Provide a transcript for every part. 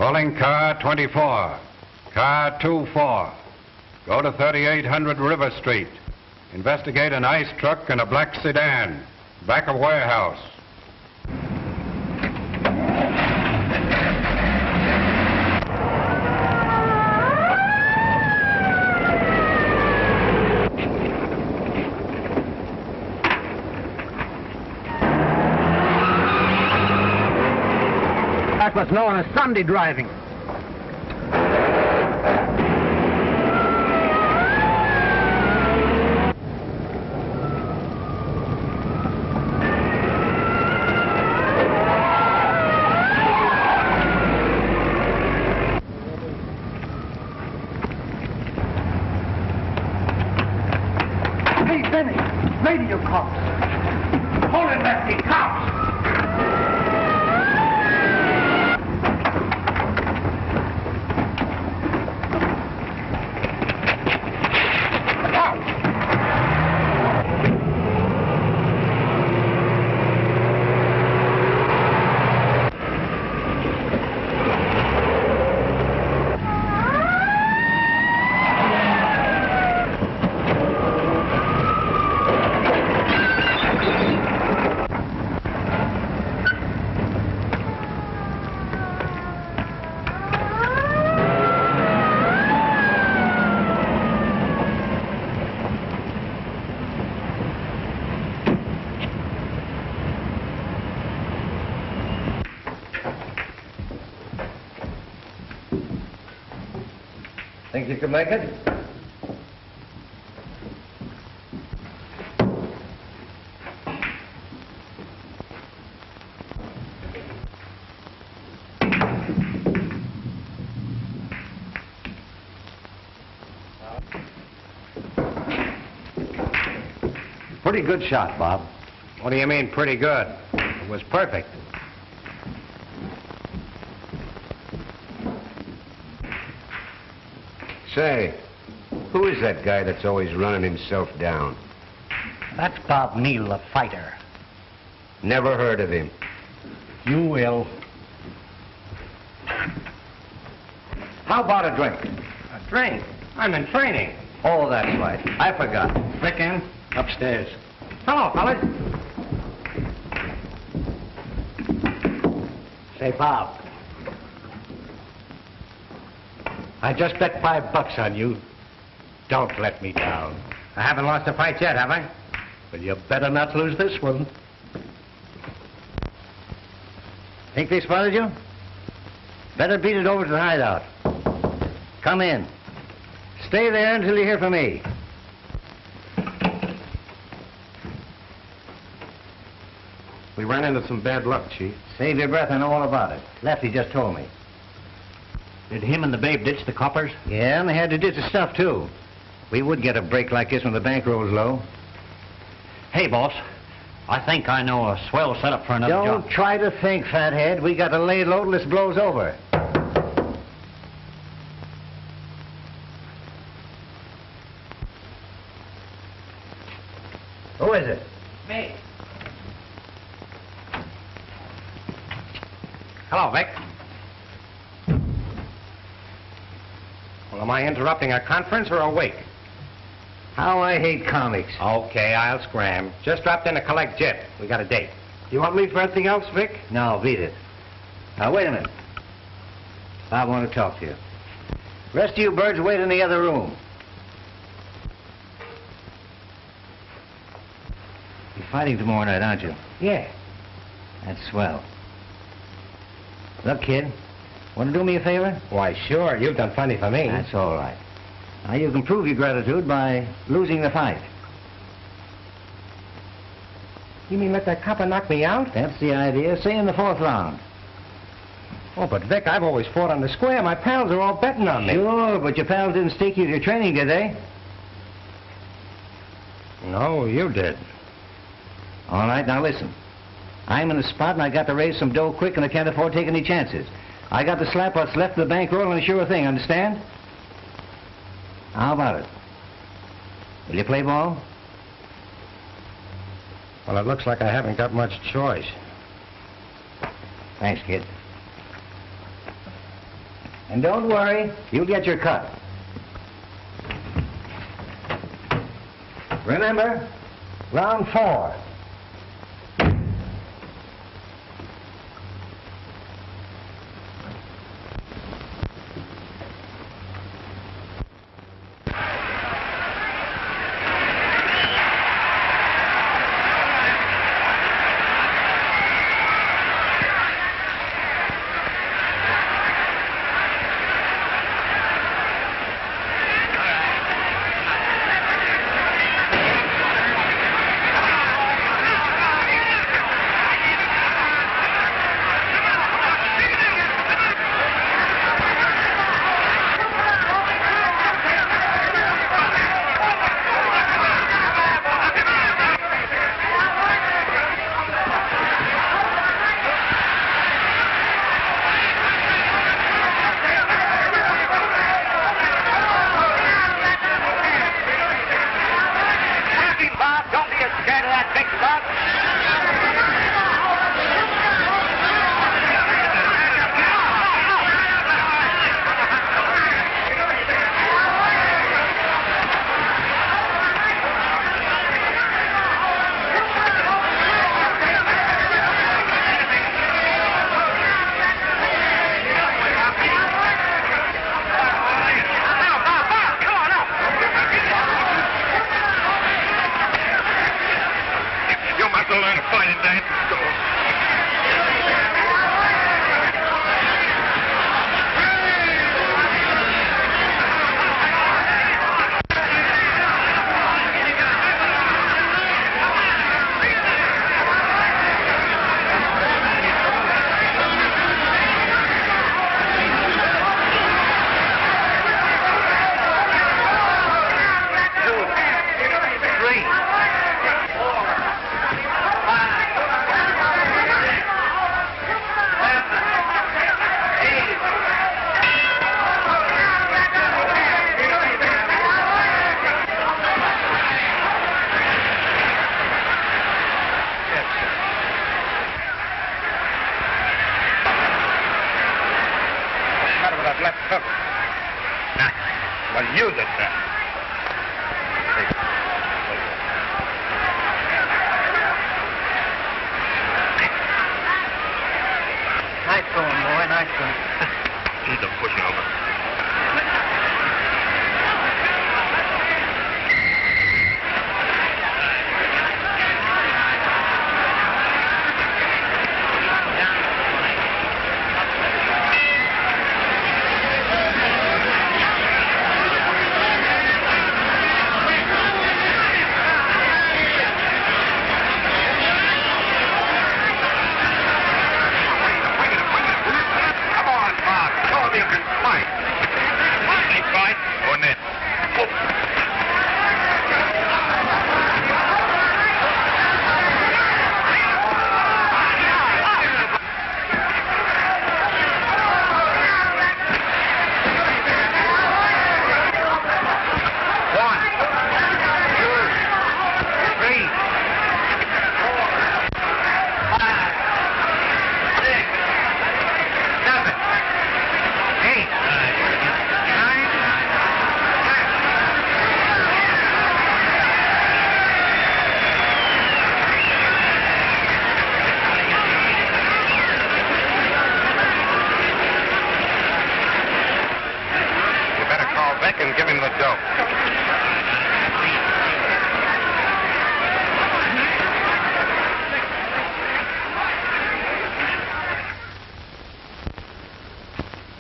Calling car 24. Car 24. Go to 3800 River Street. Investigate an ice truck and a black sedan. Back of warehouse. That's what's known as Sunday driving. Hey, Benny, radio cops. Hold it, Lefty, cops. Think you could make it? Pretty good shot, Bob. What do you mean, pretty good? It was perfect. Say, who is that guy that's always running himself down? That's Bob Neal, the fighter. Never heard of him. You will. How about a drink? A drink? I'm in training. Oh, that's right. I forgot. Vic in? Upstairs. Hello, fellas. Say, Bob. I just bet $5 on you. Don't let me down. I haven't lost a fight yet, have I? Well, you better not lose this one. Think they spotted you? Better beat it over to the hideout. Come in. Stay there until you hear from me. We ran into some bad luck, Chief. Save your breath, I know all about it. Lefty just told me. Did him and the babe ditch the coppers? Yeah, and they had to ditch the stuff, too. We would get a break like this when the bankroll's low. Hey, boss. I think I know a swell setup for another job. Don't try to think, fathead. We got to lay low till this blows over. Who is it? Me. Hello, Vic. Well, am I interrupting a conference or a wake? How I hate comics. Okay, I'll scram. Just dropped in to collect jet. We got a date. You want me for anything else, Vic? No, beat it. Now, wait a minute. I want to talk to you. Rest of you birds wait in the other room. You're fighting tomorrow night, aren't you? Yeah. That's swell. Look, kid, want to do me a favor? Why, sure. You've done plenty for me. That's all right. Now, you can prove your gratitude by losing the fight. You mean let that copper knock me out? That's the idea. Say in the 4th round. Oh, but Vic, I've always fought on the square. My pals are all betting on me. Sure, but your pals didn't stake you to your training, did they? No, you did. All right, now listen. I'm in a spot and I got to raise some dough quick and I can't afford taking any chances. I got to slap what's left of the bankroll and a sure thing, understand? How about it? Will you play ball? Well, it looks like I haven't got much choice. Thanks, kid. And don't worry, you'll get your cut. Remember, round 4.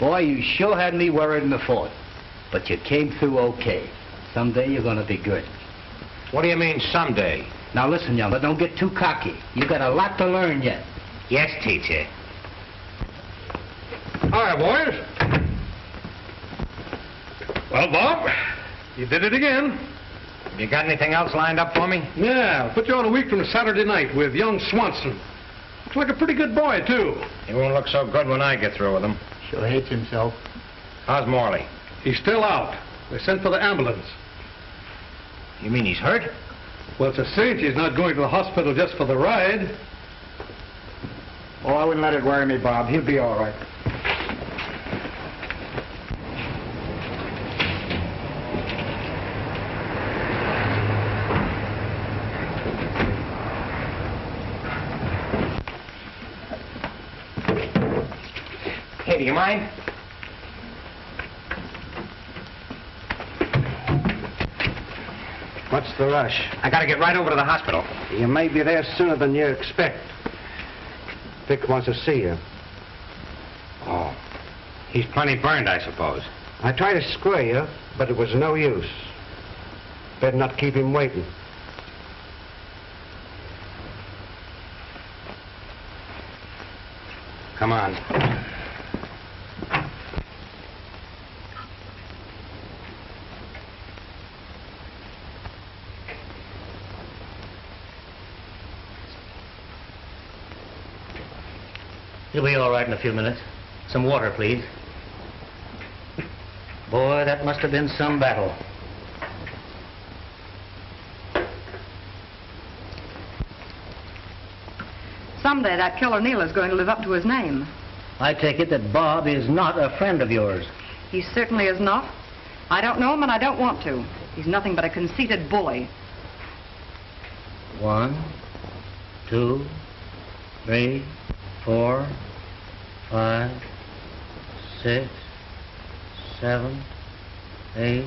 Boy, you sure had me worried in the fort. But you came through okay. Someday you're gonna be good. What do you mean, someday? Now listen, young, but don't get too cocky. You got a lot to learn yet. Yes, teacher. Hi, boys. Well, Bob, you did it again. You got anything else lined up for me? Yeah, I'll put you on a week from Saturday night with young Swanson. Looks like a pretty good boy, too. He won't look so good when I get through with him. Sure hates himself. How's Morley? He's still out. They sent for the ambulance. You mean he's hurt? Well, it's a cinch he's not going to the hospital just for the ride. Oh, I wouldn't let it worry me, Bob. He'll be all right. Okay, do you mind? What's the rush? I gotta get right over to the hospital. You may be there sooner than you expect. Vic wants to see you. Oh. He's plenty burned, I suppose. I tried to square you, but it was no use. Better not keep him waiting. Come on. He'll be all right in a few minutes. Some water, please. Boy, that must have been some battle. Someday that killer Neal is going to live up to his name. I take it that Bob is not a friend of yours. He certainly is not. I don't know him and I don't want to. He's nothing but a conceited bully. 1, 2, 3, 4, 5, 6, 7, 8,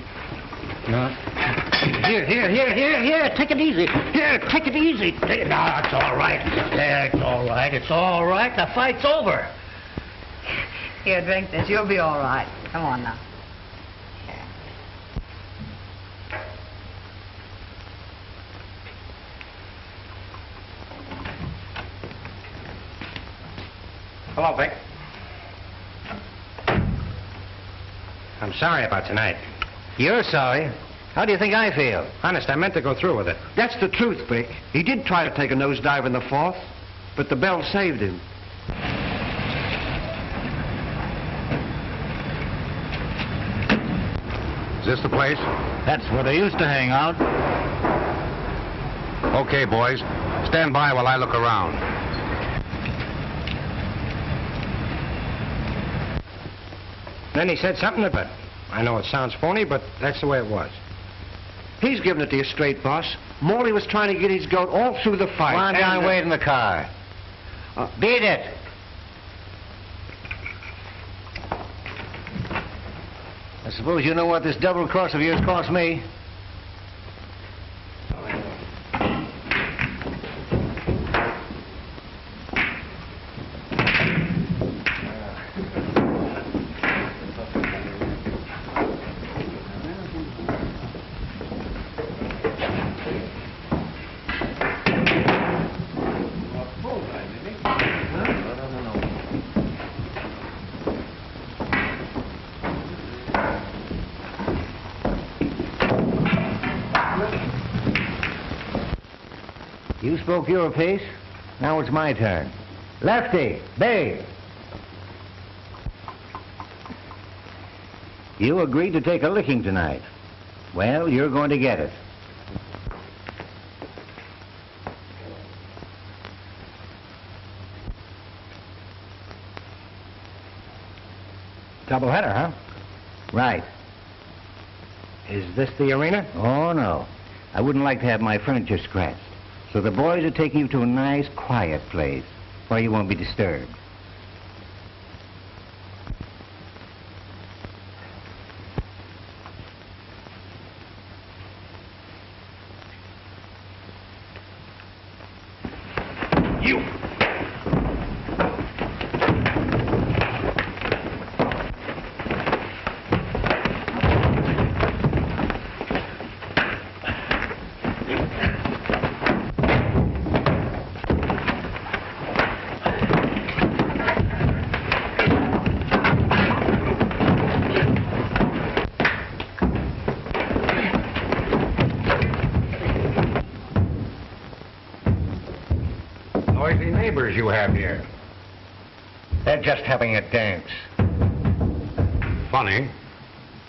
9. Here, take it easy. Here, take it easy. No, it's all right. It's all right. It's all right. The fight's over. Here, drink this. You'll be all right. Come on now. Hello, Vic. I'm sorry about tonight. You're sorry. How do you think I feel? Honest, I meant to go through with it. That's the truth, Vic. He did try to take a nosedive in the fourth, but the bell saved him. Is this the place? That's where they used to hang out. Okay, boys. Stand by while I look around. Then he said something about it. I know it sounds phony, but that's the way it was. He's giving it to you straight, boss. Morley was trying to get his goat all through the fight. Come on down and wait in the car. Beat it. I suppose you know what this double cross of yours cost me? You spoke your piece. Now it's my turn. Lefty, Babe. You agreed to take a licking tonight. Well, you're going to get it. Doubleheader, huh? Right. Is this the arena? Oh, no. I wouldn't like to have my furniture scratched. So the boys are taking you to a nice, quiet place where you won't be disturbed. You! Noisy neighbors you have here. They're just having a dance. Funny.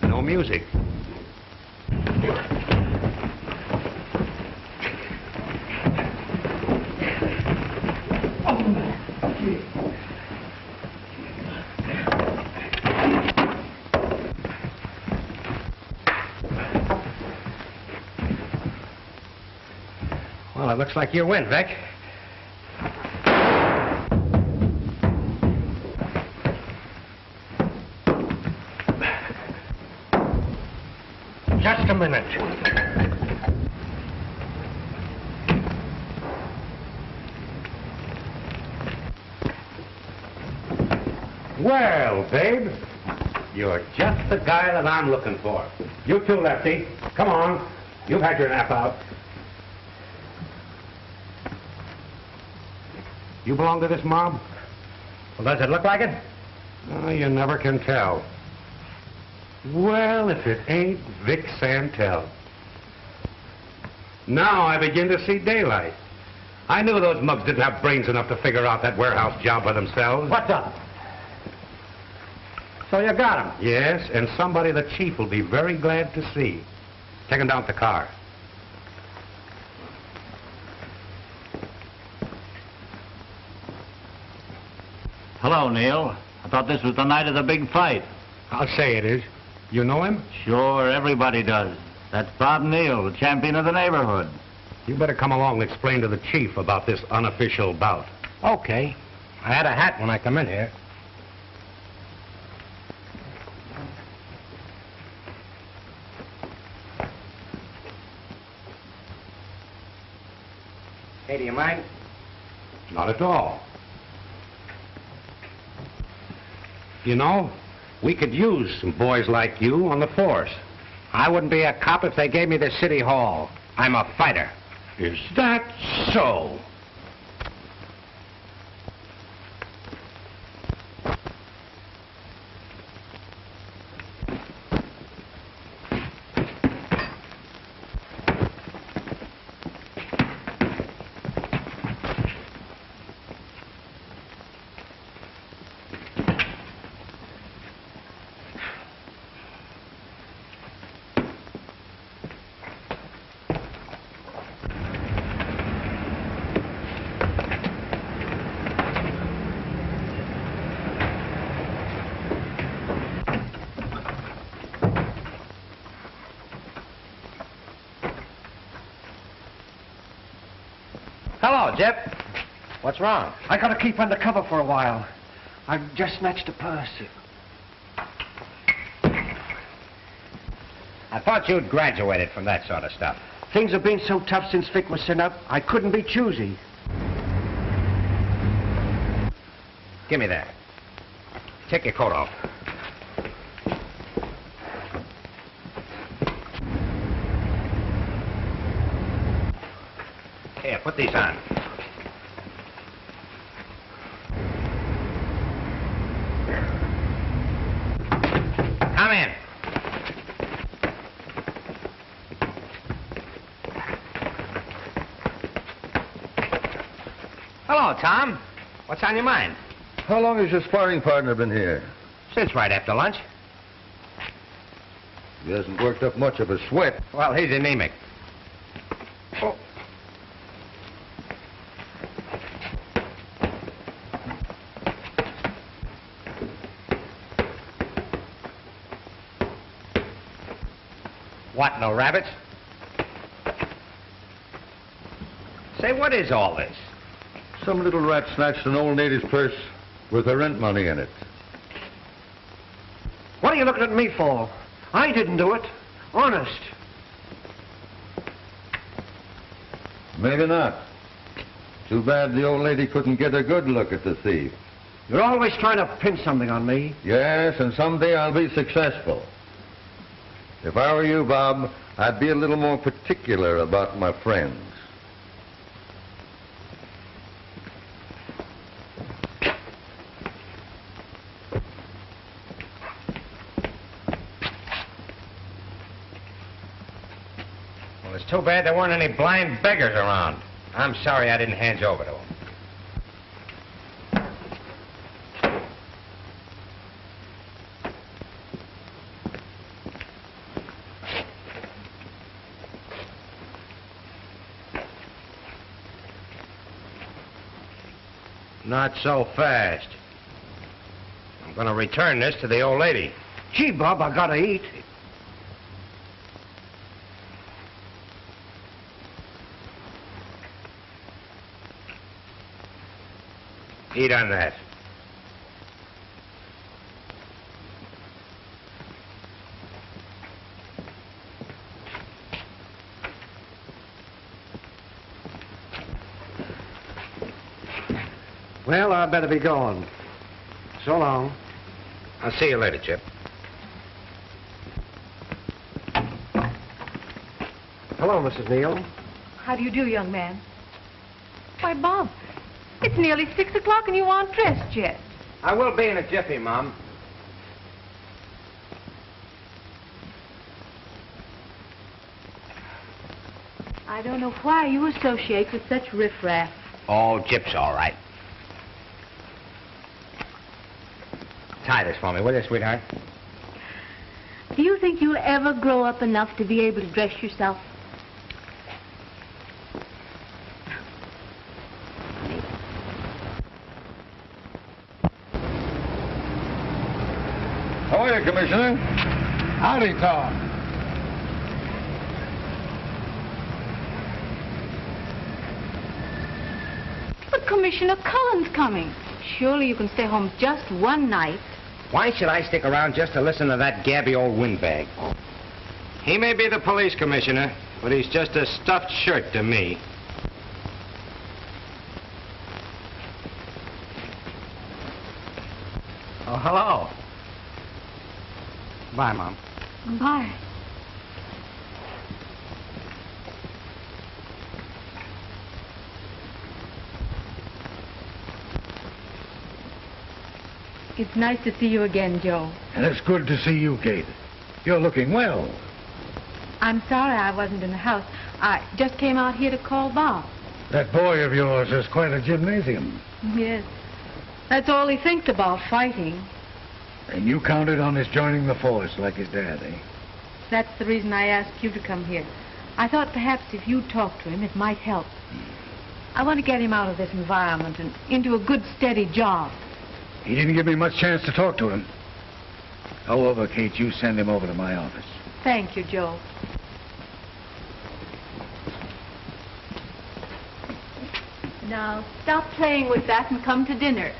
No music. Well, it looks like you win, Vic. minute. Well, babe, you're just the guy that I'm looking for. You too, Lefty. Come on. You've had your nap out. You belong to this mob? Well, does it look like it? Oh, you never can tell. Well, if it ain't Vic Santell. Now I begin to see daylight. I knew those mugs didn't have brains enough to figure out that warehouse job by themselves. What's up? So you got him? Yes, and somebody the chief will be very glad to see. Take him down to the car. Hello, Neal. I thought this was the night of the big fight. I'll say it is. You know him? Sure, everybody does. That's Bob Neal, the champion of the neighborhood. You better come along and explain to the chief about this unofficial bout. Okay. I had a hat when I come in here. Hey, do you mind? Not at all. You know, we could use some boys like you on the force. I wouldn't be a cop if they gave me the city hall. I'm a fighter. Is that so? Hello, Jip. What's wrong? I gotta keep undercover for a while. I've just snatched a purse. I thought you'd graduated from that sort of stuff. Things have been so tough since Vic was sent up, I couldn't be choosy. Give me that. Take your coat off. Here, put these on. Come in. Hello, Tom. What's on your mind? How long has your sparring partner been here? Since right after lunch. He hasn't worked up much of a sweat. Well, he's anemic. Oh. What, no rabbits? Say, what is all this? Some little rat snatched an old lady's purse with her rent money in it. What are you looking at me for? I didn't do it. Honest. Maybe not. Too bad the old lady couldn't get a good look at the thief. You're always trying to pin something on me. Yes, and someday I'll be successful. If I were you, Bob, I'd be a little more particular about my friends. Well, it's too bad there weren't any blind beggars around. I'm sorry I didn't hand you over to them. Not so fast. I'm going to return this to the old lady. Gee, Bob, I gotta eat. Eat on that. Well, I better be going. So long. I'll see you later, Chip. Hello, Mrs. Neal. How do you do, young man? Why, Bob, it's nearly 6 o'clock and you aren't dressed yet. I will be in a jiffy, Mom. I don't know why you associate with such riffraff. Oh, Chip's all right. Tie this for me, will you, sweetheart? Do you think you'll ever grow up enough to be able to dress yourself? How are you, Commissioner? Howdy, Tom. But Commissioner Cullen's coming. Surely you can stay home just one night. Why should I stick around just to listen to that gabby old windbag? He may be the police commissioner, but he's just a stuffed shirt to me. Oh, hello. Bye, Mom. Bye. It's nice to see you again, Joe. And it's good to see you, Kate. You're looking well. I'm sorry I wasn't in the house. I just came out here to call Bob. That boy of yours is quite a gymnasium. Yes. That's all he thinks about, fighting. And you counted on his joining the force like his dad, eh? That's the reason I asked you to come here. I thought perhaps if you talked to him, it might help. I want to get him out of this environment and into a good, steady job. He didn't give me much chance to talk to him. However, Kate, you send him over to my office. Thank you, Joe. Now, stop playing with that and come to dinner.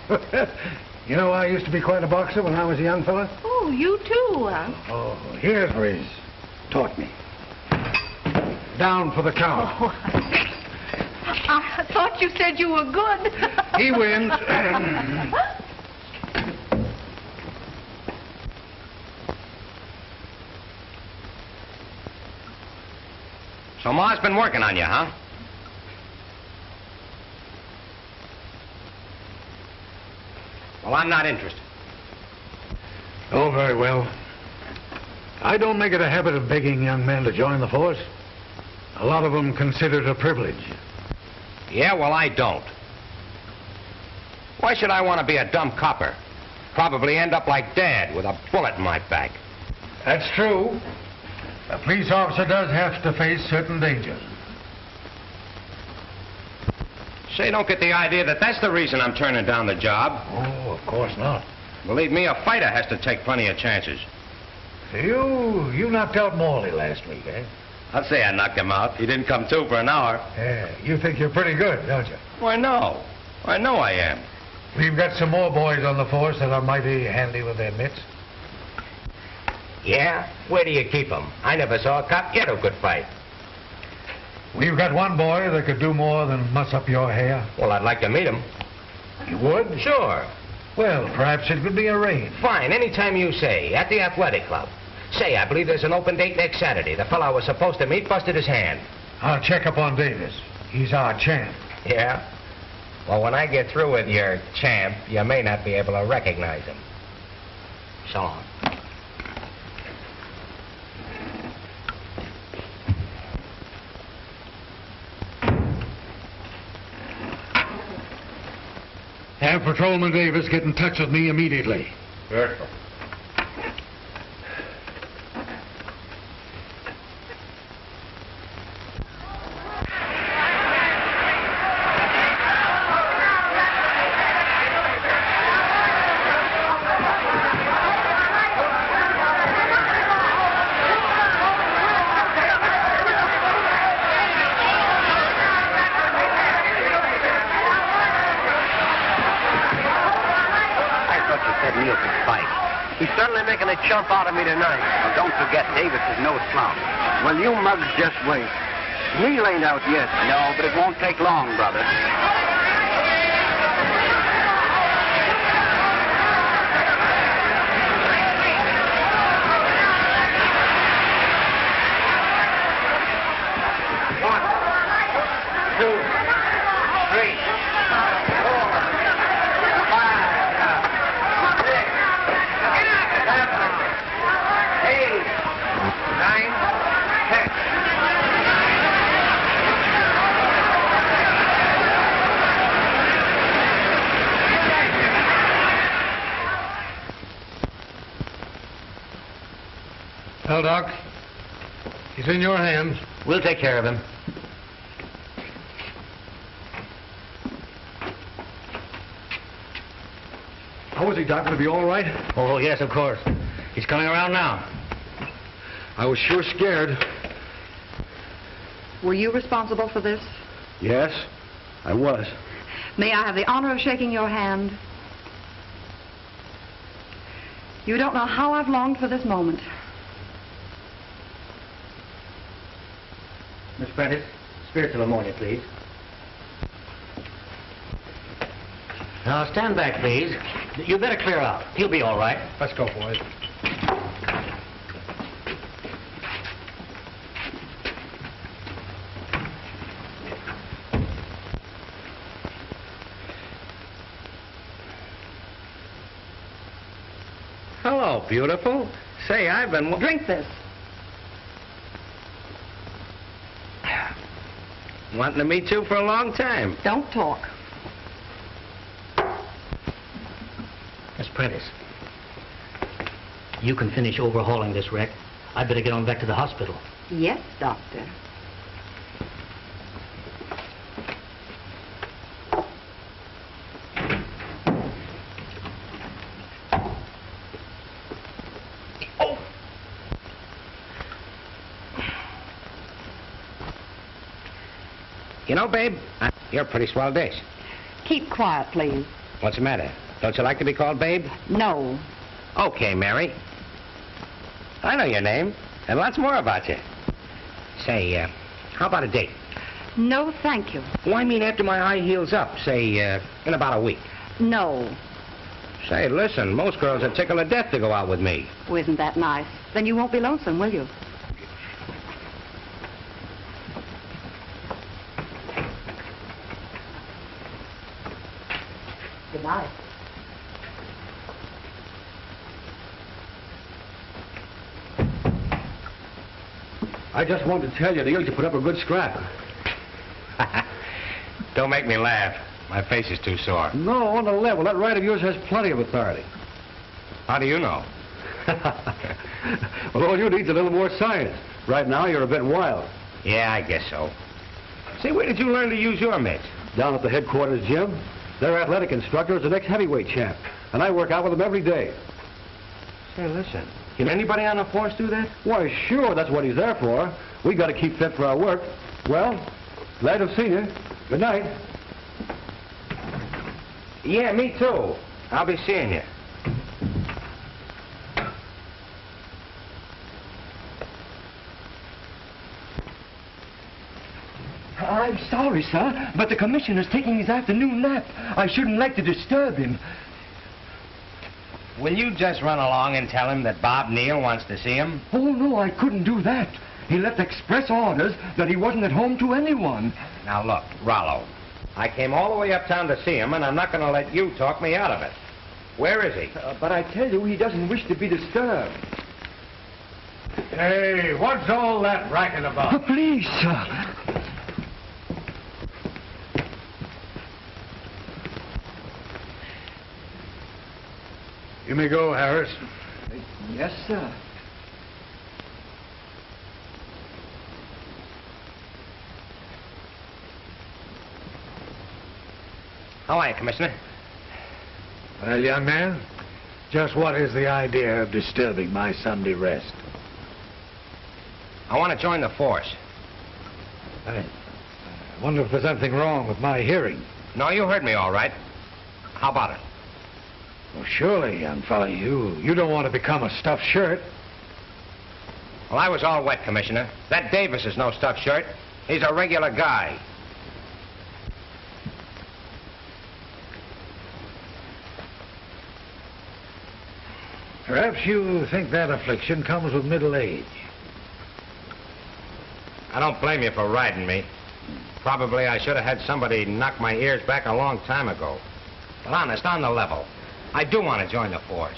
You know, I used to be quite a boxer when I was a young fella. Oh, you too, huh? Oh, here's where he's taught me. Down for the count. Oh, I thought you said you were good. He wins. So Ma's been working on you, huh? Well, I'm not interested. Oh, very well. I don't make it a habit of begging young men to join the force. A lot of them consider it a privilege. Yeah, well, I don't. Why should I want to be a dumb copper? Probably end up like Dad with a bullet in my back. That's true. A police officer does have to face certain dangers. Say, don't get the idea that that's the reason I'm turning down the job. Oh, of course not. Believe me, a fighter has to take plenty of chances. You knocked out Morley last week, eh? I'd say I knocked him out. He didn't come to for an hour. Yeah, you think you're pretty good, don't you? Why, no. I know I am. We've got some more boys on the force that are mighty handy with their mitts. Yeah? Where do you keep them? I never saw a cop get a good fight. We've got one boy that could do more than muss up your hair. Well, I'd like to meet him. You would? Sure. Well, perhaps it could be arranged. Fine, anytime you say. At the athletic club. Say, I believe there's an open date next Saturday. The fellow I was supposed to meet busted his hand. I'll check up on Davis. He's our champ. Yeah? Well, when I get through with your champ, you may not be able to recognize him. So long. Have Patrolman Davis get in touch with me immediately. Sure. Jump out of me tonight. Well, don't forget, Davis is no slouch. Well, you mugs just wait. Neal ain't out yet. No, but it won't take long, brother. Well, Doc, he's in your hands. We'll take care of him. How is he, Doc? Going to be all right? Oh, yes, of course. He's coming around now. I was sure scared. Were you responsible for this? Yes, I was. May I have the honor of shaking your hand? You don't know how I've longed for this moment. Miss Prentice, spiritual ammonia, please. Now, stand back, please. You better clear out. He'll be all right. Let's go, boys. Hello, beautiful. Say, I've been... Drink this. wanting to meet you for a long time. Don't talk. Miss Prentice, you can finish overhauling this wreck. I better get on back to the hospital. Yes, Doctor. You know, babe, you're a pretty swell dish. Keep quiet, please. What's the matter? Don't you like to be called babe? No. Okay, Mary. I know your name, and lots more about you. Say, how about a date? No, thank you. Well, I mean after my high heel's up, say, in about a week. No. Say, listen, most girls are tickled to death to go out with me. Oh, isn't that nice? Then you won't be lonesome, will you? Good night. I just wanted to tell you, Neal, you put up a good scrap. Don't make me laugh. My face is too sore. No, on the level. That right of yours has plenty of authority. How do you know? Well, all you need's a little more science. Right now, you're a bit wild. Yeah, I guess so. Say, where did you learn to use your mitts? Down at the headquarters gym. Their athletic instructor is the next heavyweight champ, and I work out with him every day. Say, listen, can anybody on the force do that? Why, sure, that's what he's there for. We got to keep fit for our work. Well, glad to have seen you. Good night. Yeah, me too. I'll be seeing you. I'm sorry, sir, but the commissioner's taking his afternoon nap. I shouldn't like to disturb him. Will you just run along and tell him that Bob Neal wants to see him? Oh, no, I couldn't do that. He left express orders that he wasn't at home to anyone. Now, look, Rollo, I came all the way uptown to see him, and I'm not going to let you talk me out of it. Where is he? But I tell you, he doesn't wish to be disturbed. Hey, what's all that racket about? Please, sir. You may go, Harris. Yes, sir. How are you, Commissioner? Well, young man, just what is the idea of disturbing my Sunday rest? I want to join the force. I wonder if there's anything wrong with my hearing. No, you heard me all right. How about it? Well, surely, young fella, you don't want to become a stuffed shirt. Well, I was all wet, Commissioner. That Davis is no stuffed shirt. He's a regular guy. Perhaps you think that affliction comes with middle age. I don't blame you for riding me. Probably I should have had somebody knock my ears back a long time ago. But honest, on the level, I do want to join the force.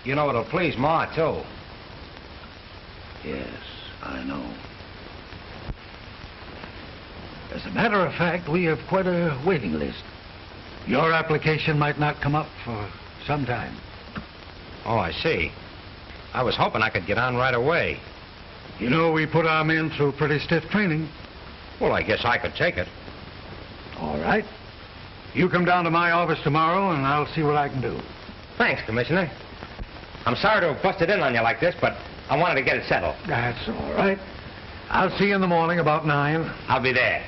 You know, it'll please Ma, too. Yes, I know. As a matter of fact, we have quite a waiting list. Your application might not come up for some time. Oh, I see. I was hoping I could get on right away. You know, we put our men through pretty stiff training. Well, I guess I could take it. All right. You come down to my office tomorrow, and I'll see what I can do. Thanks, Commissioner. I'm sorry to have busted in on you like this, but I wanted to get it settled. That's all right. I'll see you in the morning about 9. I'll be there.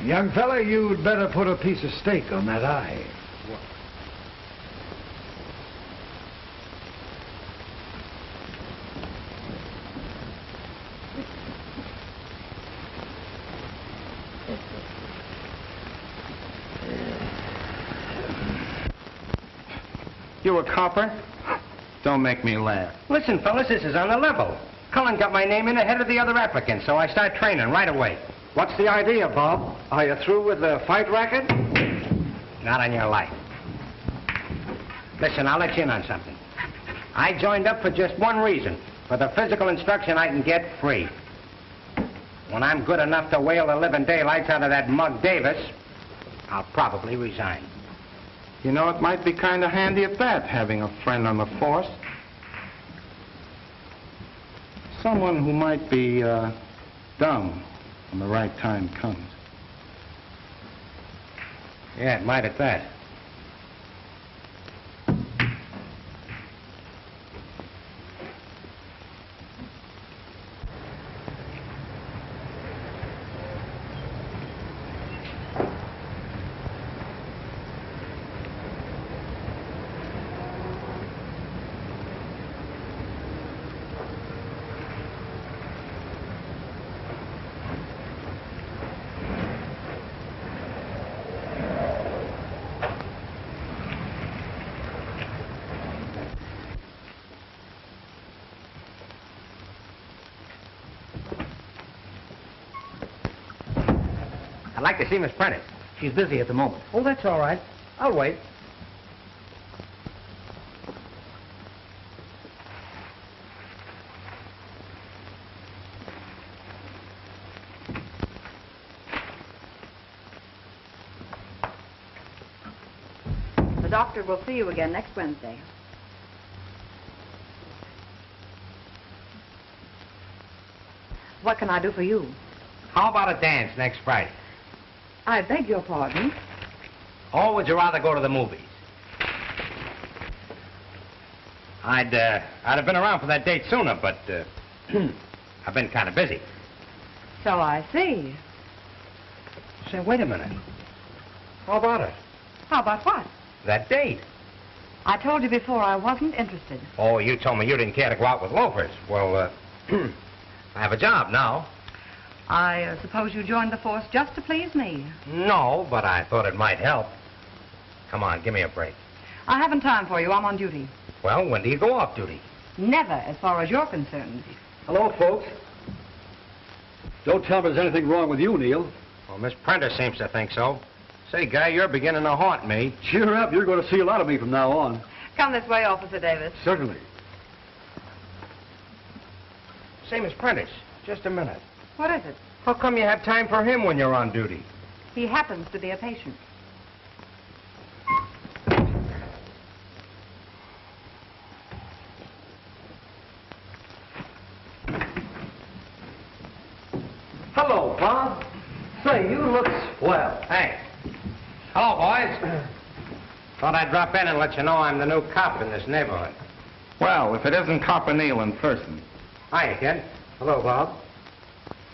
Young fella, you'd better put a piece of steak on that eye. You a copper? Don't make me laugh. Listen, fellas, this is on the level. Cullen got my name in ahead of the other applicants, so I start training right away. What's the idea, Bob? Are you through with the fight racket? Not on your life. Listen, I'll let you in on something. I joined up for just one reason, for the physical instruction I can get free. When I'm good enough to whale the living daylights out of that mug Davis, I'll probably resign. You know, it might be kind of handy at that, having a friend on the force. Someone who might be dumb when the right time comes. Yeah, it might at that. I'd like to see Miss Prentice. She's busy at the moment. Oh, that's all right. I'll wait. The doctor will see you again next Wednesday. What can I do for you? How about a dance next Friday? I beg your pardon. Or would you rather go to the movies? I'd have been around for that date sooner, but I've been kind of busy. So I see. Say, wait a minute. How about it? How about what? That date. I told you before I wasn't interested. Oh, you told me you didn't care to go out with loafers. Well, I have a job now. I suppose you joined the force just to please me. No, but I thought it might help. Come on, give me a break. I haven't time for you. I'm on duty. Well, when do you go off duty? Never, as far as you're concerned. Hello, folks. Don't tell me there's anything wrong with you, Neal. Well, Miss Prentice seems to think so. Say, Guy, you're beginning to haunt me. Cheer up. You're going to see a lot of me from now on. Come this way, Officer Davis. Certainly. Say, Miss Prentice, just a minute. What is it? How come you have time for him when you're on duty? He happens to be a patient. Hello, Bob. Say, you look swell. Hey. Hello, boys. Thought I'd drop in and let you know I'm the new cop in this neighborhood. Well, if it isn't Copper Neal in person. Hiya, kid. Hello, Bob.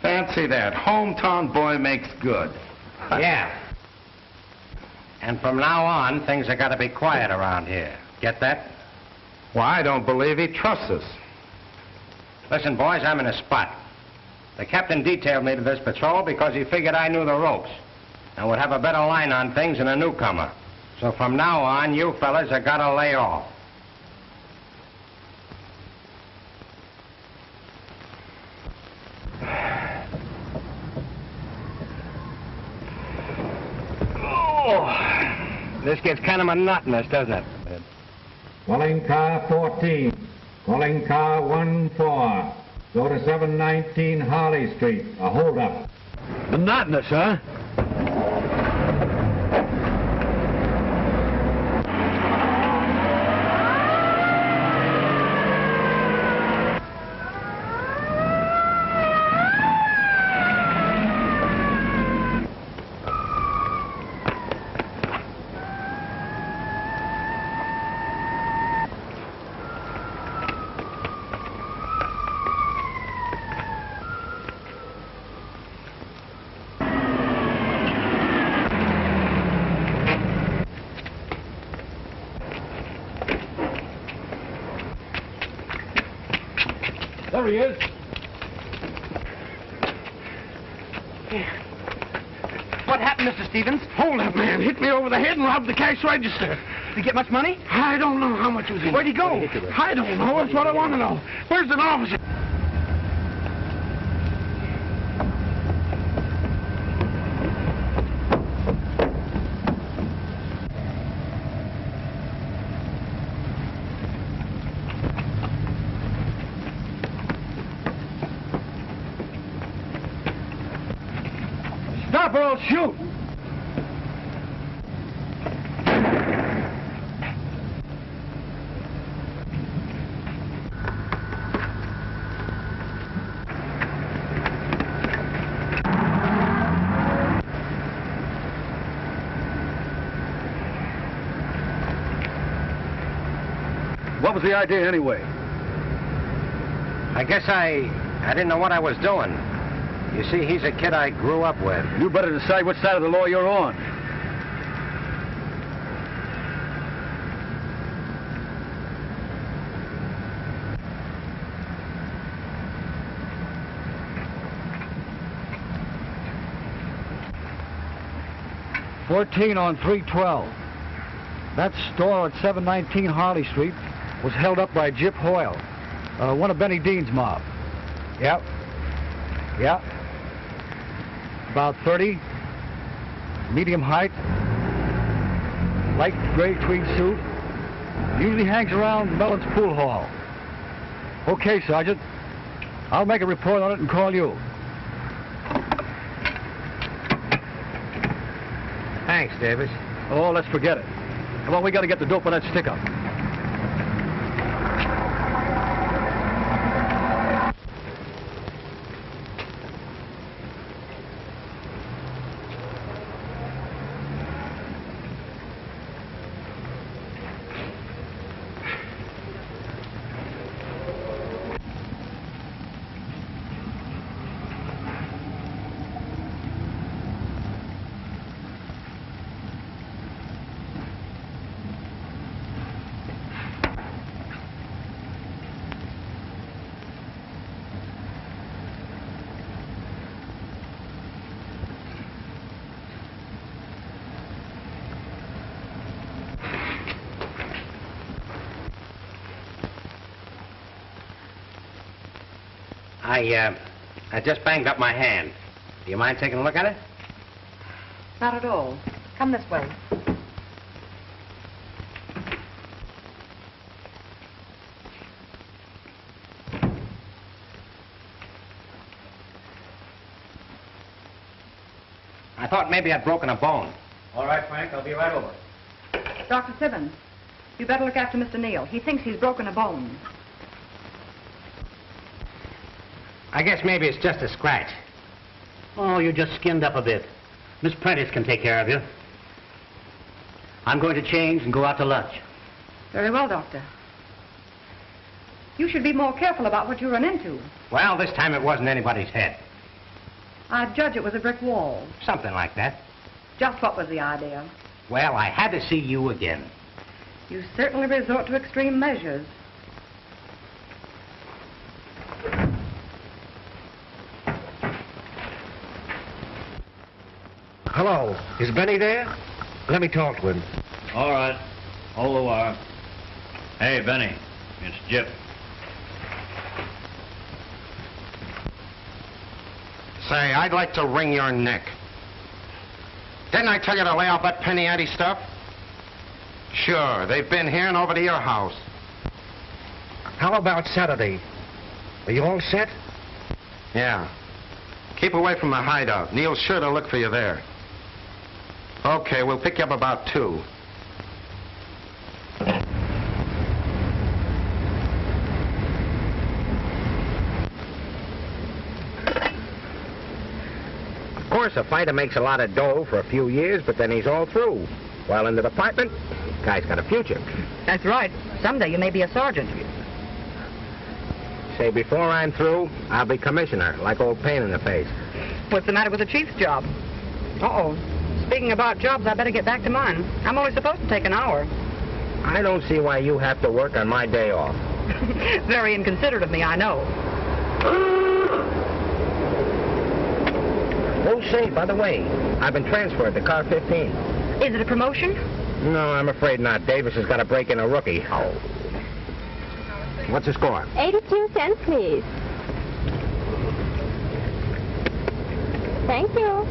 Fancy that. Hometown boy makes good. Yeah. And from now on, things have got to be quiet around here. Get that? Well, I don't believe he trusts us. Listen, boys, I'm in a spot. The captain detailed me to this patrol because he figured I knew the ropes and would have a better line on things than a newcomer. So from now on, you fellas have got to lay off. This gets kind of monotonous, doesn't it? Calling car 14. Calling car 14. Go to 719 Harley Street. A holdup. Monotonous, huh? There he is. What happened, Mr. Stevens? Hold that man. Hit me over the head and robbed the cash register. Did he get much money? I don't know how much was in it. Where'd he go? I don't know. That's what I want to know. Where's an officer? Stop or I'll shoot! What was the idea anyway? I guess I didn't know what I was doing. You see, he's a kid I grew up with. You better decide which side of the law you're on. $14 on 312. That store at 719 Harley Street was held up by Jip Hoyle, one of Benny Dean's mob. Yep. Yep. About 30, medium height, light gray tweed suit. Usually hangs around Mellon's pool hall. Okay, Sergeant. I'll make a report on it and call you. Thanks, Davis. Oh, let's forget it. Come on, we got to get the dope on that stick-up. I just banged up my hand. Do you mind taking a look at it? Not at all. Come this way. I thought maybe I'd broken a bone. All right, Frank, I'll be right over. Dr. Sibbons, you better look after Mr. Neal. He thinks he's broken a bone. I guess maybe it's just a scratch. Oh, you just skinned up a bit. Miss Prentice can take care of you. I'm going to change and go out to lunch. Very well, Doctor. You should be more careful about what you run into. Well, this time it wasn't anybody's head. I'd judge it was a brick wall. Something like that. Just what was the idea? Well, I had to see you again. You certainly resort to extreme measures. Hello. Is Benny there? Let me talk to him. All right. Hold the wire. Hey, Benny. It's Jip. Say, I'd like to wring your neck. Didn't I tell you to lay off that penny ante stuff? Sure, they've been here and over to your house. How about Saturday? Are you all set? Yeah. Keep away from the hideout. Neil's sure to look for you there. Okay, we'll pick you up about 2. Of course, a fighter makes a lot of dough for a few years, but then he's all through. While in the department, guy's got a future. That's right. Someday you may be a sergeant. Say, before I'm through, I'll be commissioner, like old Pain in the Face. What's the matter with the chief's job? Uh-oh. Speaking about jobs, I better get back to mine. I'm only supposed to take an hour. I don't see why you have to work on my day off. Very inconsiderate of me, I know. Oh, say, by the way, I've been transferred to car 15. Is it a promotion? No, I'm afraid not. Davis has got to break in a rookie. Oh. What's the score? 82 cents, please. Thank you.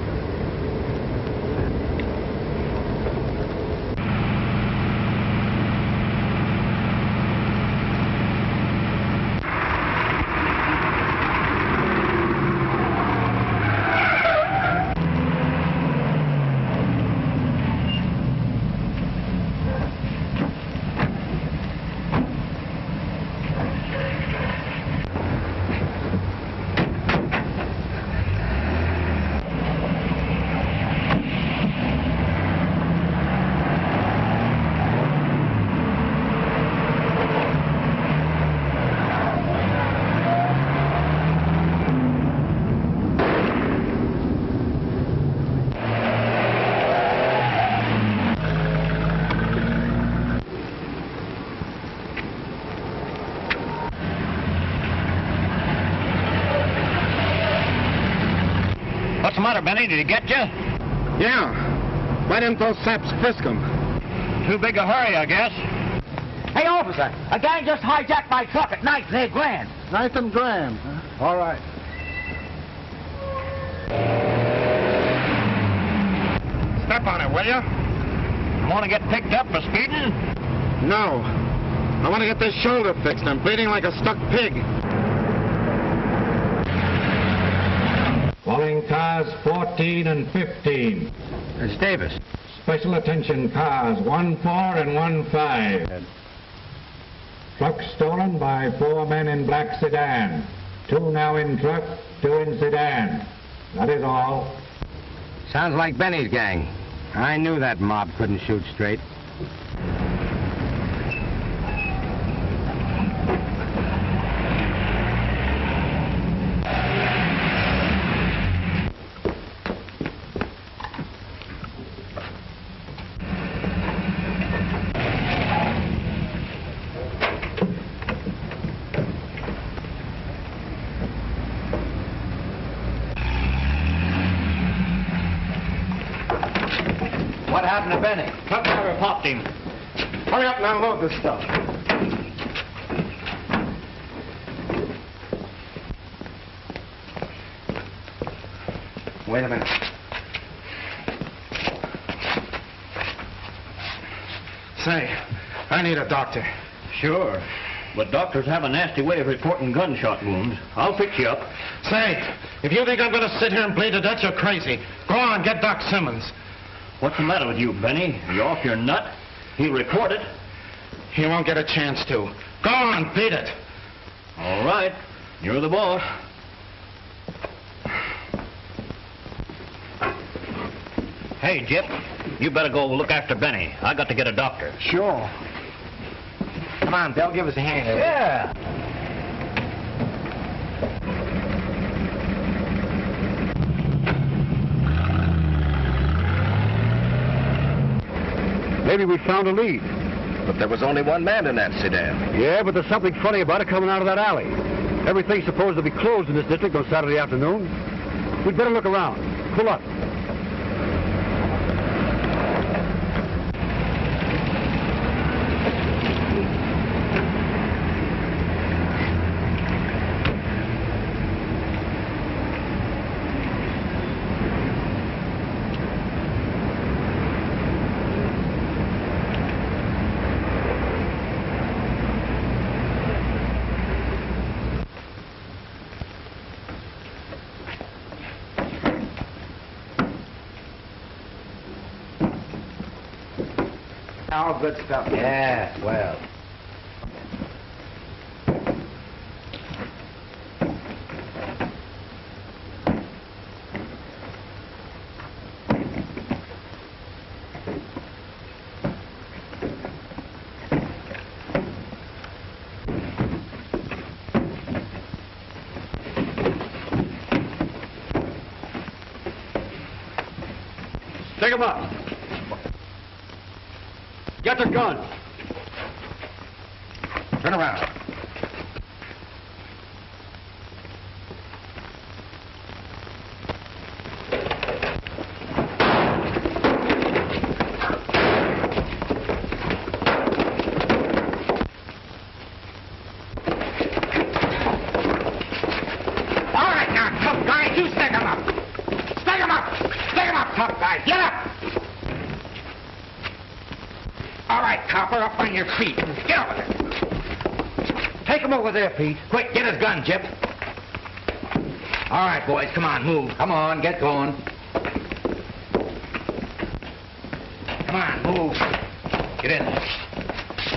What's the matter, Benny? Did he get you? Yeah. Why didn't those saps frisk him? Too big a hurry, I guess. Hey, officer, a gang just hijacked my truck at Ninth and Grand. Ninth and Grand, huh? All right. Step on it, will you? Want to get picked up for speeding? No. I want to get this shoulder fixed. I'm bleeding like a stuck pig. Calling cars 14 and 15. It's Davis. Special attention cars 1-4 and 1-5. Truck stolen by 4 men in black sedan. 2 now in truck, 2 in sedan. That is all. Sounds like Benny's gang. I knew that mob couldn't shoot straight. What happened to Benny? Truck driver popped him. Hurry up and unload this stuff. Wait a minute. Say, I need a doctor. Sure. But doctors have a nasty way of reporting gunshot wounds. I'll fix you up. Say, if you think I'm going to sit here and bleed to death, you're crazy. Go on, get Doc Simmons. What's the matter with you, Benny? You off your nut? He'll report it. He won't get a chance to. Go on, beat it. All right. You're the boss. Hey, Jip, you better go look after Benny. I got to get a doctor. Sure. Come on, Bill, give us a hand. Yeah. Maybe we found a lead. But there was only one man in that sedan. Yeah, but there's something funny about it coming out of that alley. Everything's supposed to be closed in this district on Saturday afternoon. We'd better look around. Pull up. All good stuff. Yeah, well. Take him up. Get the gun. Turn around. tough guy. Get up! All right, copper, up on your feet. Get over there. Take him over there, Pete. Quick, get his gun, Jip. All right, boys, come on, move. Come on, get going. Come on, move. Get in there.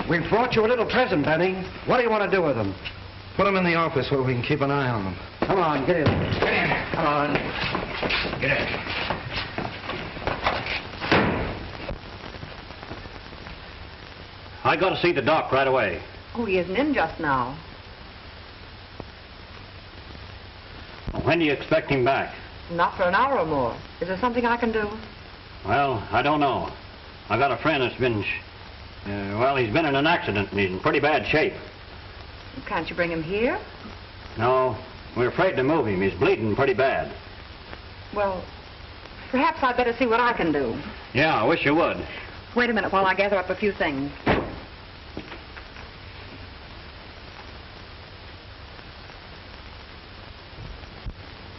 We've brought you a little present, Benny. What do you want to do with them? Put them in the office where we can keep an eye on them. Come on, get in. Get in there. Come on. Get in. I got to see the doc right away. Oh, he isn't in just now. When do you expect him back? Not for an hour or more. Is there something I can do? Well, I don't know. I got a friend that's been, he's been in an accident and he's in pretty bad shape. Can't you bring him here? No, we're afraid to move him. He's bleeding pretty bad. Well, perhaps I'd better see what I can do. Yeah, I wish you would. Wait a minute while I gather up a few things.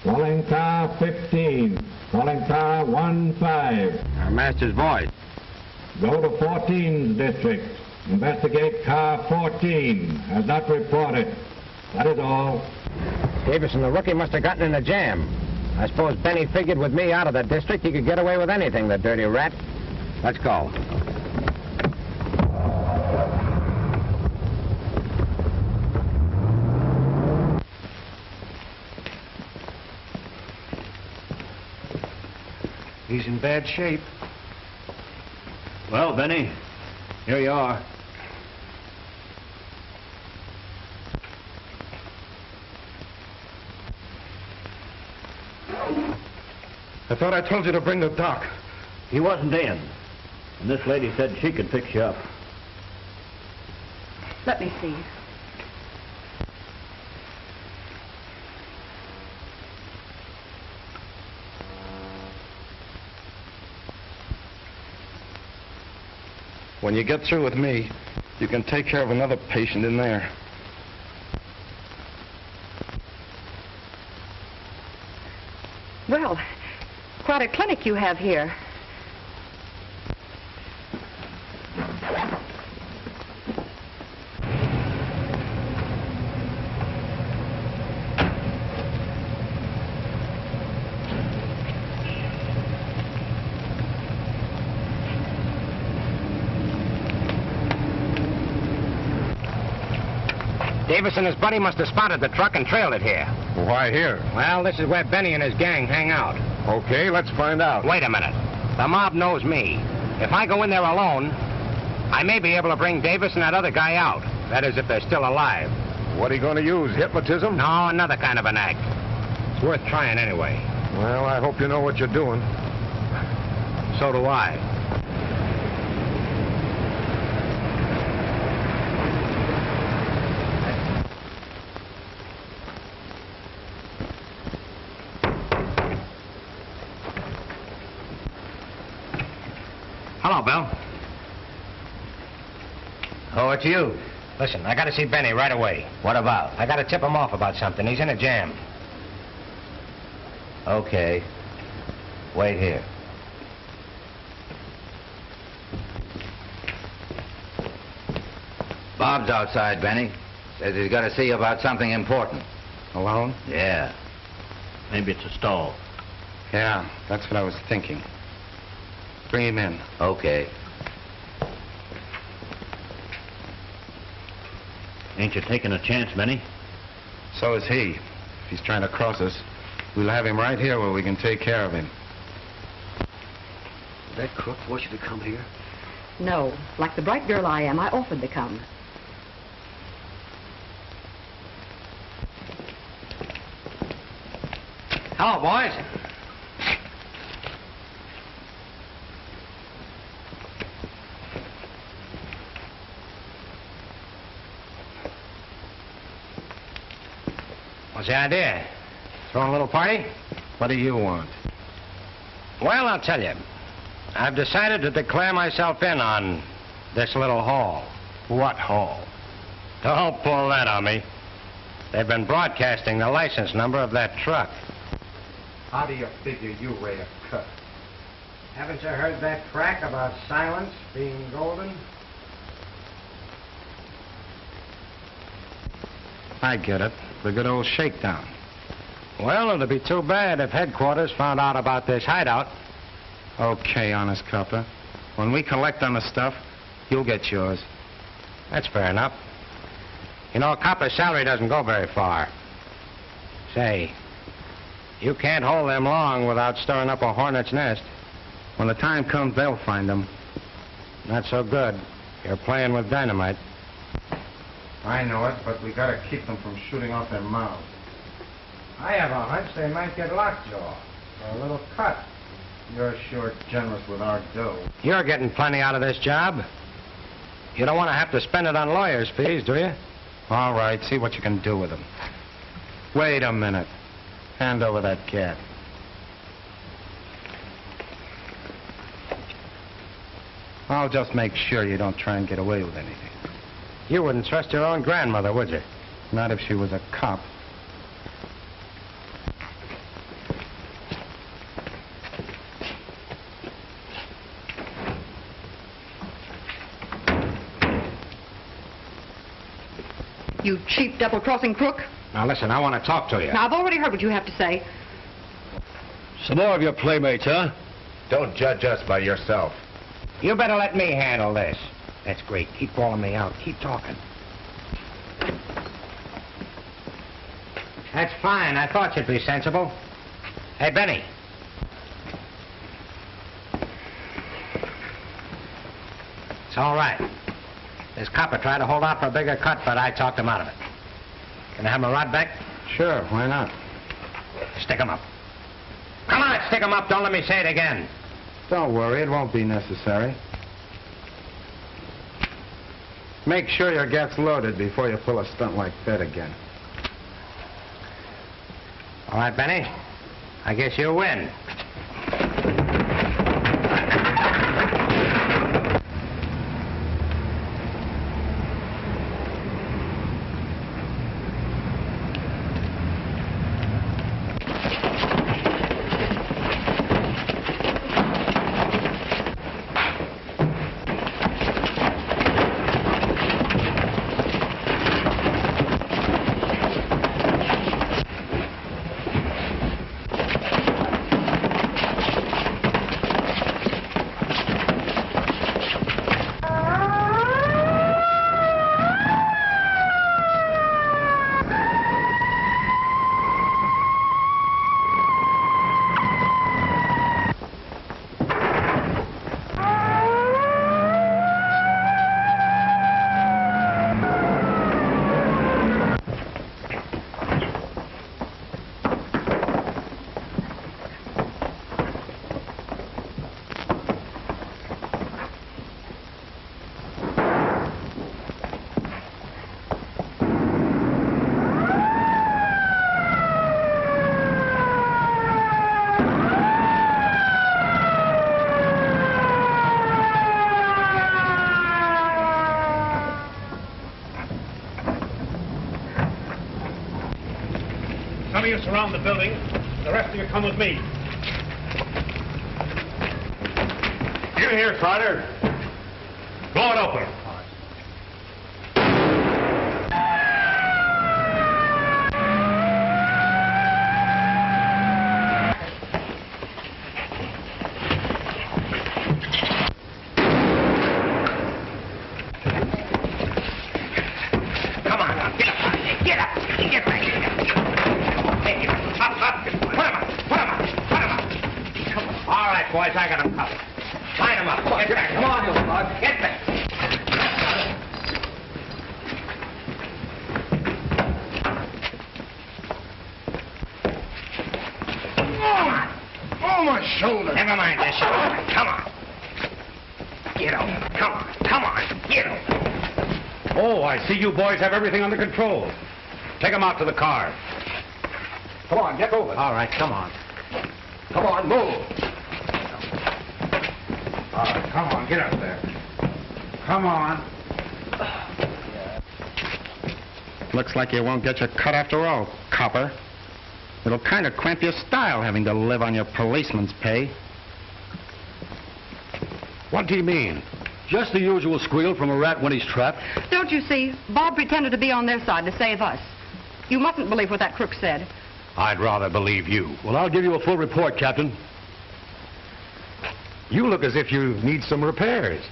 Calling car 15. Calling car 15. Our master's voice. Go to 14's district. Investigate car 14. Has not reported. That is all. Davison, the rookie must have gotten in a jam. I suppose Benny figured with me out of the district he could get away with anything, the dirty rat. Let's go. He's in bad shape. Well, Benny, here you are. I thought I told you to bring the doc. He wasn't in. And this lady said she could fix you up. Let me see. When you get through with me, you can take care of another patient in there. Well, quite a clinic you have here. Davis and his buddy must have spotted the truck and trailed it here. Why here? Well, this is where Benny and his gang hang out. Okay, let's find out. Wait a minute. The mob knows me. If I go in there alone, I may be able to bring Davis and that other guy out. That is, if they're still alive. What are you going to use, hypnotism? No, another kind of an act. It's worth trying anyway. Well, I hope you know what you're doing. So do I. Hello, Bill. Oh, it's you. Listen, I got to see Benny right away. What about? I got to tip him off about something. He's in a jam. Okay. Wait here. Bob's outside, Benny. Says he's got to see you about something important. Alone? Yeah. Maybe it's a stall. Yeah, that's what I was thinking. Bring him in. Okay. Ain't you taking a chance, Benny? So is he. If he's trying to cross us, we'll have him right here where we can take care of him. Did that crook force you to come here? No. Like the bright girl I am, I offered to come. Hello, boys. What's the idea? Throwing a little party? What do you want? Well, I'll tell you. I've decided to declare myself in on this little haul. What haul? Don't pull that on me. They've been broadcasting the license number of that truck. How do you figure you weigh a cut? Haven't you heard that crack about silence being golden? I get it. The good old shakedown. Well, it'd be too bad if headquarters found out about this hideout. Okay, honest copper. When we collect on the stuff, you'll get yours. That's fair enough. You know, a copper's salary doesn't go very far. Say, you can't hold them long without stirring up a hornet's nest. When the time comes, they'll find them. Not so good. You're playing with dynamite. I know it, but we gotta keep them from shooting off their mouths. I have a hunch they might get lockjaw or a little cut. You're sure generous with our dough. You're getting plenty out of this job. You don't want to have to spend it on lawyers' fees, do you? All right, see what you can do with them. Wait a minute. Hand over that cat. I'll just make sure you don't try and get away with anything. You wouldn't trust your own grandmother, would you? Not if she was a cop. You cheap double-crossing crook. Now, listen, I want to talk to you. Now, I've already heard what you have to say. Some more of your playmates, huh? Don't judge us by yourself. You better let me handle this. That's great. Keep calling me out. Keep talking. That's fine. I thought you'd be sensible. Hey, Benny. It's all right. This copper tried to hold out for a bigger cut, but I talked him out of it. Can I have my rod back? Sure, why not? Stick him up. Come on, stick him up. Don't let me say it again. Don't worry, it won't be necessary. Make sure your gat's loaded before you pull a stunt like that again. All right, Benny. I guess you win. Some of you surround the building. The rest of you come with me. You here, Trotter? Blow it open. Come on now, get up. Get up. Get back here. Hey, up. Put him up. Come on. All right, boys, I got him covered. Line him up. Get back. Come on, little bug. Get back. Oh, my shoulder. Never mind this shoulder. Come on. Get over. Come on. Get over. Oh, I see you boys have everything under control. Take them out to the car. Come on, get over. All right, come on. Come on, move. All right, come on, get up there. Come on. Looks like you won't get your cut after all, copper. It'll kind of cramp your style having to live on your policeman's pay. What do you mean? Just the usual squeal from a rat when he's trapped. Don't you see? Bob pretended to be on their side to save us. You mustn't believe what that crook said. I'd rather believe you. Well, I'll give you a full report, Captain. You look as if you need some repairs.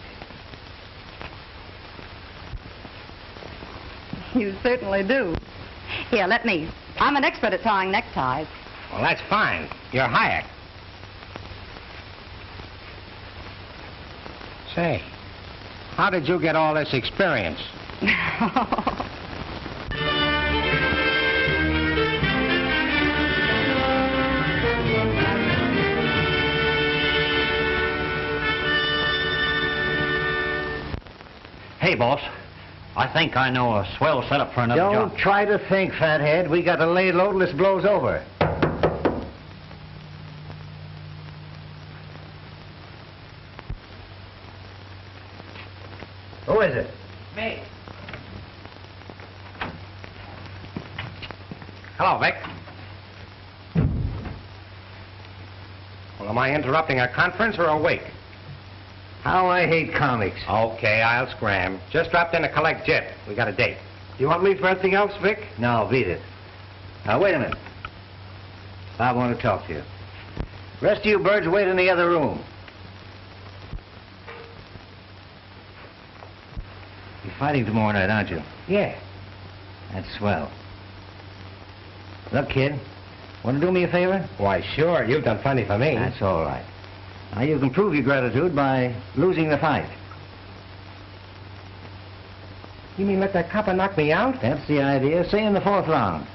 You certainly do. Here, let me. I'm an expert at tying neckties. Well, that's fine. You're hired. Say, how did you get all this experience? Hey, boss. I think I know a swell setup for another job. Don't try to think, fathead. We got to lay low till this blows over. Who is it? Me. Hello, Vic. Well, am I interrupting a conference or a wake? How I hate comics. Okay, I'll scram. Just dropped in to collect Jet. We got a date. You want me for anything else, Vic? No, beat it. Now, wait a minute. I want to talk to you. Rest of you birds wait in the other room. You're fighting tomorrow night, aren't you? Yeah. That's swell. Look, kid, want to do me a favor? Why, sure. You've done plenty for me. That's all right. Now, you can prove your gratitude by losing the fight. You mean let that copper knock me out? That's the idea. Say in the 4th round.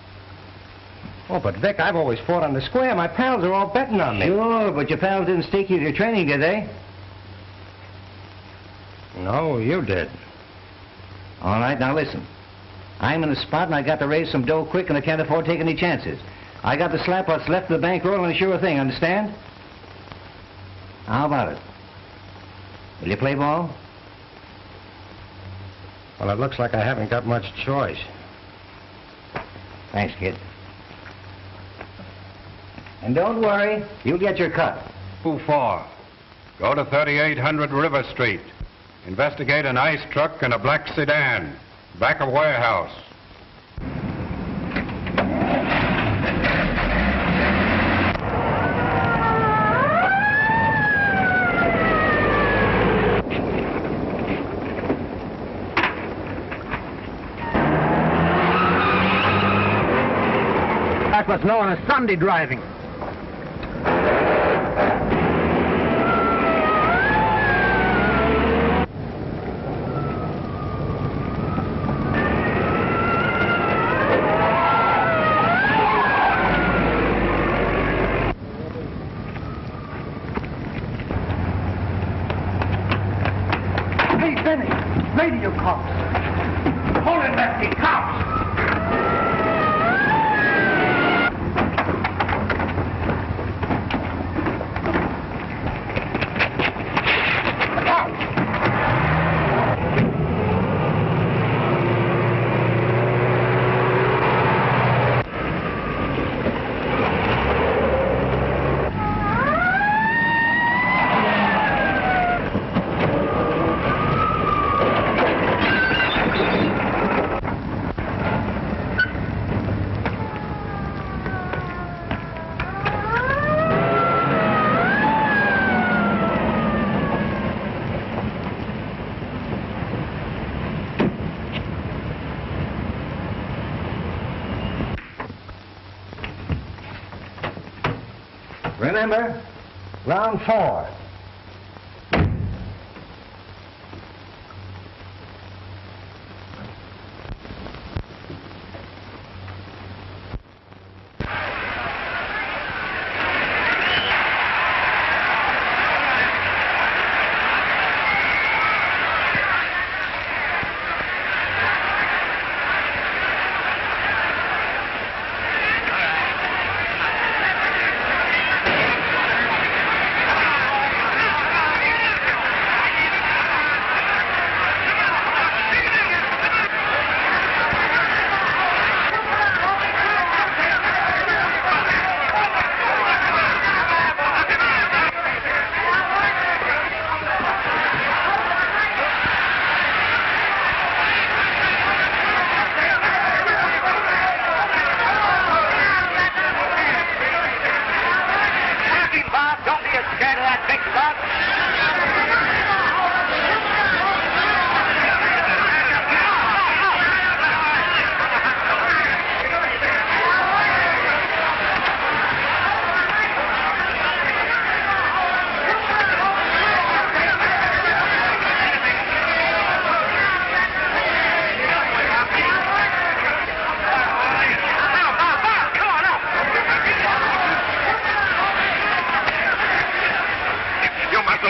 Oh, but Vic, I've always fought on the square. My pals are all betting on me. Sure, but your pals didn't stake you to your training, did they? No, you did. All right, now listen. I'm in the spot and I got to raise some dough quick and I can't afford taking any chances. I got to slap what's left of the bankroll and a sure thing, understand? How about it? Will you play ball? Well, it looks like I haven't got much choice. Thanks, kid. And don't worry, you'll get your cut. Who for? Go to 3800 River Street. Investigate an ice truck and a black sedan. Back of warehouse. That's what's known as Sunday driving. Hey, Benny, radio cops. Hold it, Lefty, cops. Remember, round 4.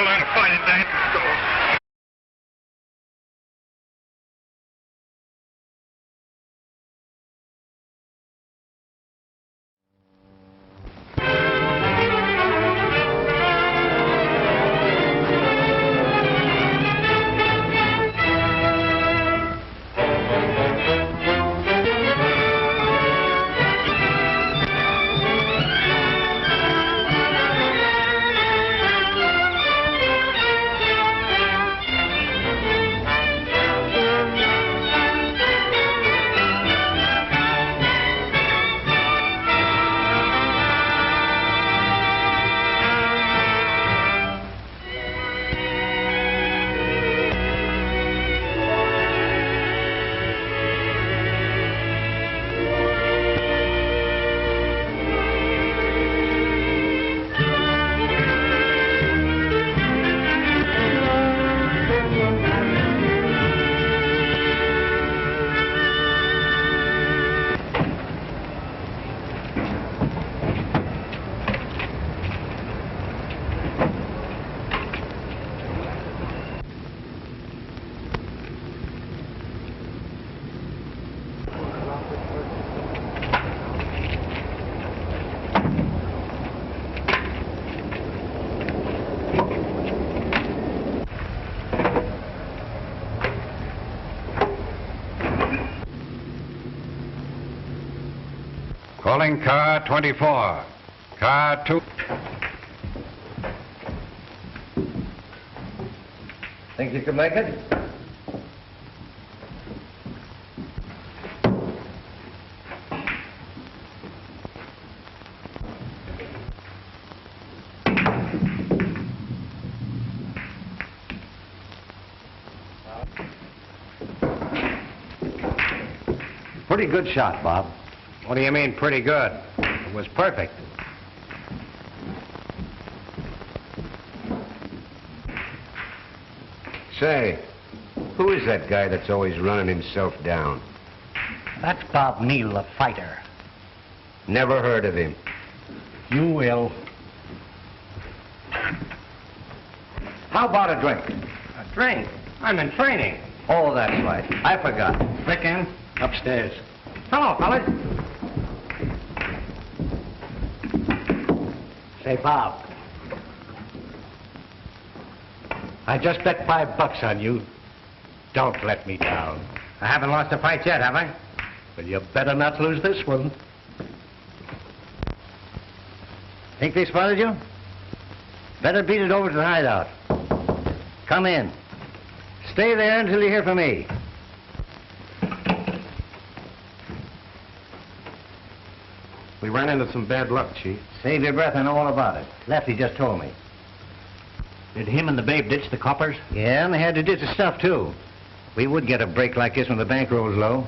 go down and find it, Dad. Let's go. Calling car 24. Car 2. Think you can make it? Pretty good shot, Bob. What do you mean, pretty good? It was perfect. Say, who is that guy that's always running himself down? That's Bob Neal, the fighter. Never heard of him. You will. How about a drink? A drink? I'm in training. Oh, that's right. I forgot. Vic in? Upstairs. Hello, fellas. Say, Bob. I just bet $5 on you. Don't let me down. I haven't lost a fight yet, have I? Well, you better not lose this one. Think they spotted you? Better beat it over to the hideout. Come in. Stay there until you hear from me. We ran into some bad luck, Chief. Save your breath, I know all about it. Lefty just told me. Did him and the babe ditch the coppers? Yeah, and they had to ditch the stuff, too. We would get a break like this when the bankroll's low.